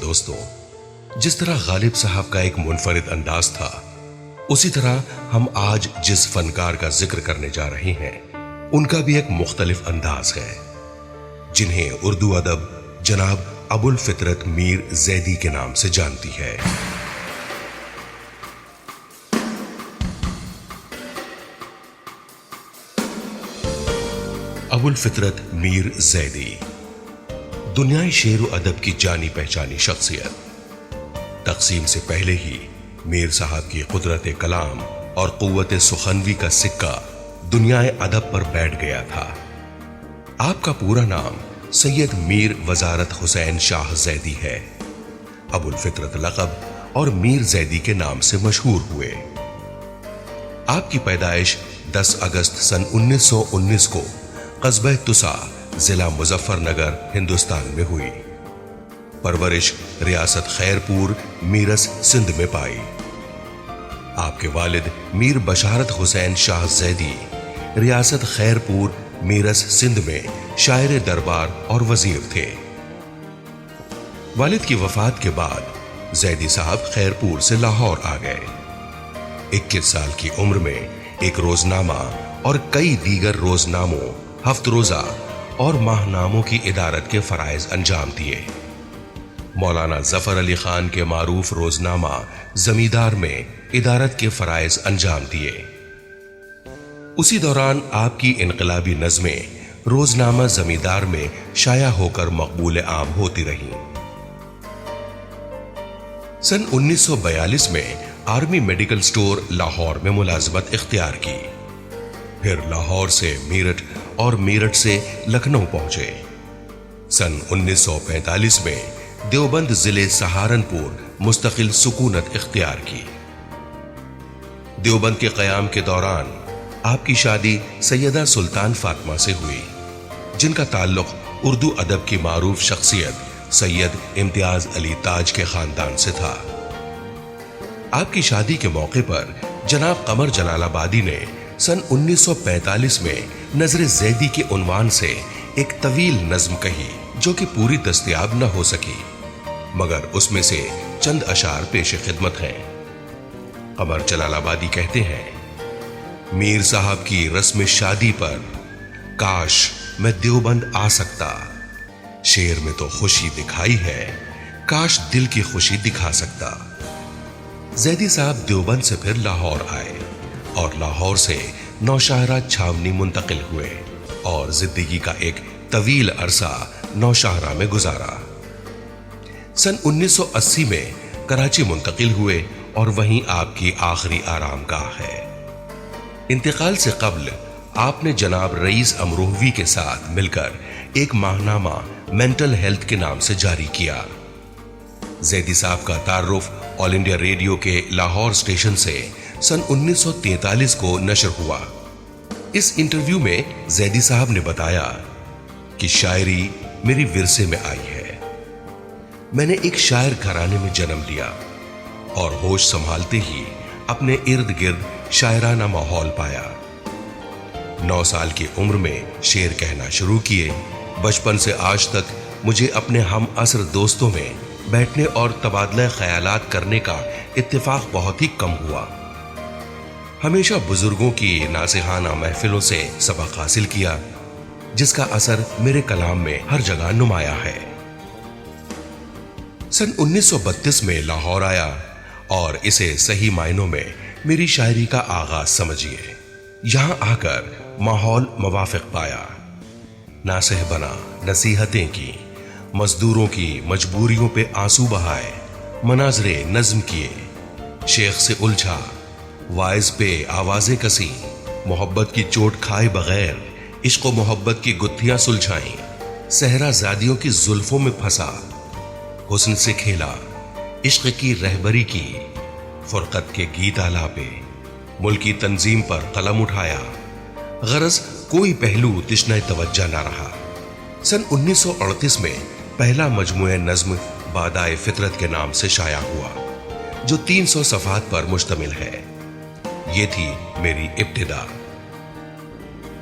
دوستوں، جس طرح غالب صاحب کا ایک منفرد انداز تھا، اسی طرح ہم آج جس فنکار کا ذکر کرنے جا رہے ہیں ان کا بھی ایک مختلف انداز ہے، جنہیں اردو ادب جناب ابو الفطرت میر زیدی کے نام سے جانتی ہے۔ ابو الفطرت میر زیدی دنیائے شعر و ادب کی جانی پہچانی شخصیت۔ تقسیم سے پہلے ہی میر صاحب کی قدرت کلام اور قوت سخنوی کا سکہ دنیائے ادب پر بیٹھ گیا تھا۔ آپ کا پورا نام سید میر وزارت حسین شاہ زیدی ہے۔ ابو الفطرت لقب اور میر زیدی کے نام سے مشہور ہوئے۔ آپ کی پیدائش 10 اگست سن 1919 کو قصبہ تسا ضلع مظفر نگر ہندوستان میں ہوئی۔ پرورش ریاست خیرپور میرس سندھ میں پائی۔ آپ کے والد میر بشارت حسین شاہ زیدی ریاست خیرپور میرس سندھ میں شاعر دربار اور وزیر تھے۔ والد کی وفات کے بعد زیدی صاحب خیرپور سے لاہور آ گئے۔ 21 سال کی عمر میں ایک روزنامہ اور کئی دیگر روزناموں، ہفت روزہ اور ماہ ناموں کی ادارت کے فرائض انجام دیے۔ مولانا ظفر علی خان کے معروف روزنامہ زمیندار میں ادارت کے فرائض انجام دیے۔ اسی دوران آپ کی انقلابی نظمیں روزنامہ زمیندار میں شائع ہو کر مقبول عام ہوتی رہیں۔ سن 1942 میں آرمی میڈیکل سٹور لاہور میں ملازمت اختیار کی، پھر لاہور سے میرٹھ اور میرٹھ سے لکھنؤ پہنچے۔ سن 1945 میں دیوبند ضلع سہارنپور مستقل سکونت اختیار کی۔ دیوبند کے قیام کے دوران آپ کی شادی سیدہ سلطان فاطمہ سے ہوئی، جن کا تعلق اردو ادب کی معروف شخصیت سید امتیاز علی تاج کے خاندان سے تھا۔ آپ کی شادی کے موقع پر جناب قمر جلال آبادی نے سن 1945 میں نظر زیدی کے عنوان سے ایک طویل نظم کہی، جو کہ پوری دستیاب نہ ہو سکی، مگر اس میں سے چند اشعار پیش خدمت ہیں۔ قمر جلال آبادی کہتے ہیں: میر صاحب کی رسم شادی پر کاش میں دیوبند آ سکتا، شعر میں تو خوشی دکھائی ہے، کاش دل کی خوشی دکھا سکتا۔ زیدی صاحب دیوبند سے پھر لاہور آئے اور لاہور سے نوشہرہ چھاونی منتقل ہوئے اور زندگی کا ایک طویل عرصہ نوشہرہ میں گزارا۔ سن 1980 میں کراچی منتقل ہوئے اور وہیں آپ کی آخری آرام گاہ ہے۔ انتقال سے قبل آپ نے جناب رئیس امروہوی کے ساتھ مل کر ایک ماہنامہ مینٹل ہیلتھ کے نام سے جاری کیا۔ زیدی صاحب کا تعارف آل انڈیا ریڈیو کے لاہور اسٹیشن سے سن 1943 کو نشر ہوا۔ اس انٹرویو میں زیدی صاحب نے بتایا کہ شاعری میری ورثے میں آئی ہے۔ میں نے ایک شاعر گھرانے میں جنم لیا اور ہوش سنبھالتے ہی اپنے ارد گرد شاعرانہ ماحول پایا۔ 9 سال کی عمر میں شعر کہنا شروع کیے۔ بچپن سے آج تک مجھے اپنے ہم عصر دوستوں میں بیٹھنے اور تبادلہ خیالات کرنے کا اتفاق بہت ہی کم ہوا۔ ہمیشہ بزرگوں کی ناصحانہ محفلوں سے سبق حاصل کیا، جس کا اثر میرے کلام میں ہر جگہ نمایاں ہے۔ سن 1932 میں لاہور آیا اور اسے صحیح معنوں میں میری شاعری کا آغاز سمجھیے۔ یہاں آ کر ماحول موافق پایا، ناصح بنا، نصیحتیں کی، مزدوروں کی مجبوریوں پہ آنسو بہائے، مناظرے نظم کیے، شیخ سے الجھا، وائز پہ آوازیں کسی، محبت کی چوٹ کھائے بغیر عشق و محبت کی گتھیاں سلجھائیں، صحرا زادیوں کی زلفوں میں پھنسا، حسن سے کھیلا، عشق کی رہبری کی، فرقت کے گیت آلاپے، ملکی تنظیم پر قلم اٹھایا، غرض کوئی پہلو تشنہ توجہ نہ رہا۔ سن 1938 میں پہلا مجموعہ نظم بادائے فطرت کے نام سے شائع ہوا، جو 300 صفحات پر مشتمل ہے۔ یہ تھی میری ابتدا۔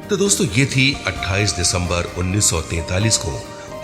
تو دوستو، یہ تھی 28 دسمبر 1943 کو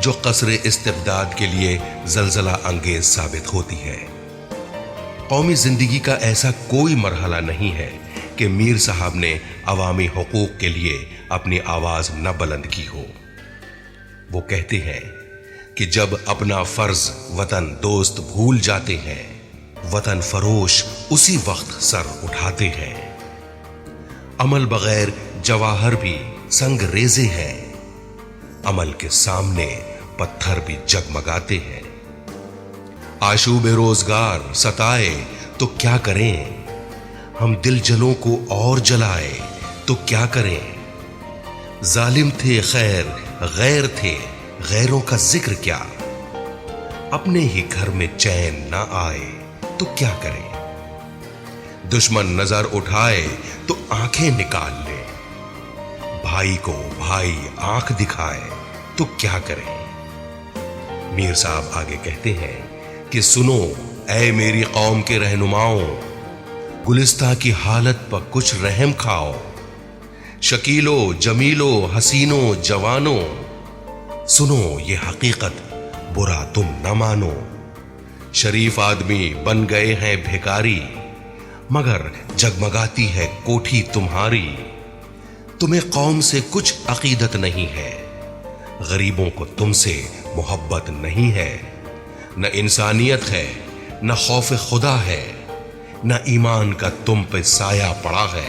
جو قصر استبداد کے لیے زلزلہ انگیز ثابت ہوتی ہے۔ قومی زندگی کا ایسا کوئی مرحلہ نہیں ہے کہ میر صاحب نے عوامی حقوق کے لیے اپنی آواز نہ بلند کی ہو۔ وہ کہتے ہیں کہ جب اپنا فرض وطن دوست بھول جاتے ہیں، وطن فروش اسی وقت سر اٹھاتے ہیں۔ عمل بغیر جواہر بھی سنگ ریزے ہیں، عمل کے سامنے پتھر بھی جگمگاتے ہیں۔ آشوب روزگار ستائے تو کیا کریں، ہم دل جلوں کو اور جلائے تو کیا کریں۔ ظالم تھے خیر غیر تھے، غیروں کا ذکر کیا، اپنے ہی گھر میں چین نہ آئے تو کیا کریں۔ دشمن نظر اٹھائے تو آنکھیں نکال لے، بھائی کو بھائی آنکھ دکھائے تو کیا کریں۔ میر صاحب آگے کہتے ہیں کہ سنو اے میری قوم کے رہنماؤں، گلستہ کی حالت پر کچھ رحم کھاؤ، شکیلو جمیلو حسینو جوانو، سنو یہ حقیقت برا تم نہ مانو۔ شریف آدمی بن گئے ہیں بھیکاری، مگر جگمگاتی ہے کوٹھی تمہاری۔ تمہیں قوم سے کچھ عقیدت نہیں ہے، غریبوں کو تم سے محبت نہیں ہے، نہ انسانیت ہے نہ خوف خدا ہے، نہ ایمان کا تم پہ سایہ پڑا ہے۔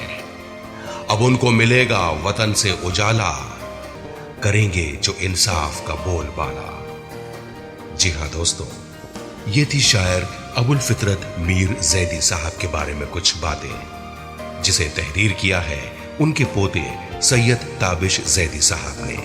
اب ان کو ملے گا وطن سے اجالا، کریں گے جو انصاف کا بول بالا۔ جی ہاں دوستو، یہ تھی شاعر ابو الفطرت میر زیدی صاحب کے بارے میں کچھ باتیں، جسے تحریر کیا ہے ان کے پوتے سید تابش زیدی صاحب نے۔